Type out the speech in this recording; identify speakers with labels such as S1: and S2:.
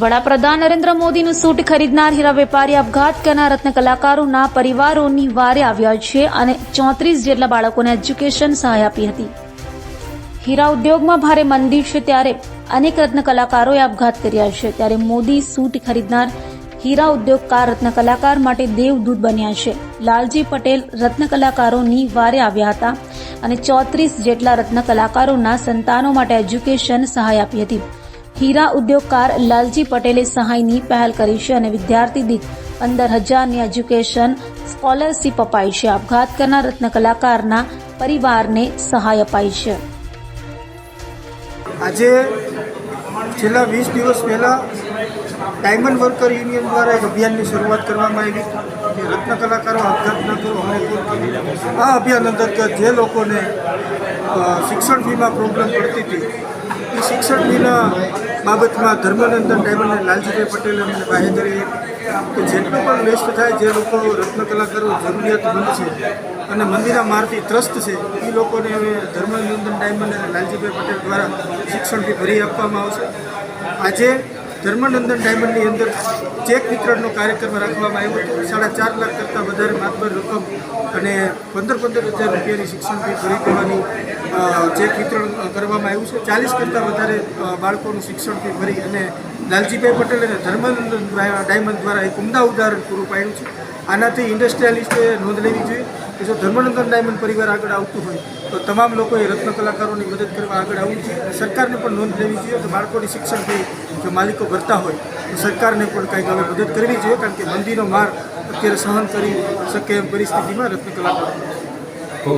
S1: વડાપ્રધાન નરેન્દ્ર મોદીનું સૂટ ખરીદનાર હીરા વેપારી આપઘાત કરનાર રત્ન કલાકારોના પરિવારોની વારે આવ્યા છે અને 34 જેટલા બાળકોને એજ્યુકેશન સહાય આપી હતી. હીરા ઉદ્યોગમાં ભારે મંદી છે ત્યારે અનેક રત્ન કલાકારોએ આપઘાત કર્યા છે. ત્યારે મોદી સૂટ ખરીદનાર હીરા ઉદ્યોગકાર રત્ન કલાકાર માટે દેવદૂત બન્યા છે. લાલજી પટેલ રત્ન કલાકારોની વારે આવ્યા હતા અને 34 જેટલા રત્ન કલાકારોના સંતાનો માટે એજ્યુકેશન સહાય આપી હતી. હીરા ઉદ્યોગકાર લાલજી પટેલે સહાયની પહેલ કરી છે અને વિદ્યાર્થી દીઠ 15,000ની એજ્યુકેશન સ્કોલરશીપ અપાઈ છે. આપઘાત કરનાર રત્ન કલાકારના પરિવારને સહાય અપાઈ છે.
S2: આજે છેલ્લા 20 દિવસ પહેલાં ડાયમંડ વર્કર યુનિયન દ્વારા એક અભિયાનની શરૂઆત કરવામાં આવી કે રત્ન કલાકારો આપઘાત ન કરો અમને. આ અભિયાન અંતર્ગત જે લોકોને શિક્ષણ ફીમાં પ્રોબ્લેમ પડતી હતી એ શિક્ષણ ફીના બાબતમાં ધર્મનંદન ડાયમંડ અને લાલજીભાઈ પટેલે અમને બાહેધરી કે જેટલું પણ વેસ્ટ થાય, જે લોકો રત્ન કલાકારો જરૂરિયાતમંદ છે અને મંદિરના મારથી ત્રસ્ત છે એ લોકોને હવે ધર્મનંદન ડાયમંડ અને લાલજીભાઈ પટેલ દ્વારા શિક્ષણ ફી ભરી આપવામાં આવશે. આજે ધર્મનંદન ડાયમંડની અંદર ચેક વિતરણનો કાર્યક્રમ રાખવામાં આવ્યો હતો. 4.5 લાખ કરતાં વધારે માતબર રકમ અને 15,000 રૂપિયાની શિક્ષણ ફી ભરી દેવાની ચેક વિતરણ કરવામાં આવ્યું છે. 40 કરતાં વધારે બાળકોનું શિક્ષણ ફી ભરી અને લાલજીભાઈ પટેલ અને ધર્મનંદન ડાયમંડ દ્વારા એક ઉમદા ઉદાહરણ પૂરું પાડ્યું છે. આનાથી ઇન્ડસ્ટ્રીયાલિસ્ટે નોંધ લેવી જોઈએ કે જો ધર્મનંદન ડાયમંડ પરિવાર આગળ આવતું હોય તો તમામ લોકોએ રત્ન કલાકારોની મદદ કરવા આગળ આવવું જોઈએ. સરકારને પણ નોંધ લેવી જોઈએ કે બાળકોની શિક્ષણ ફી જો માલિકો ભરતા હોય તો સરકારને પણ કંઈક હવે મદદ કરવી જોઈએ, કારણ કે મંદીનો માર અત્યારે સહન કરી શકે એમ પરિસ્થિતિમાં રત્ન કલાકારો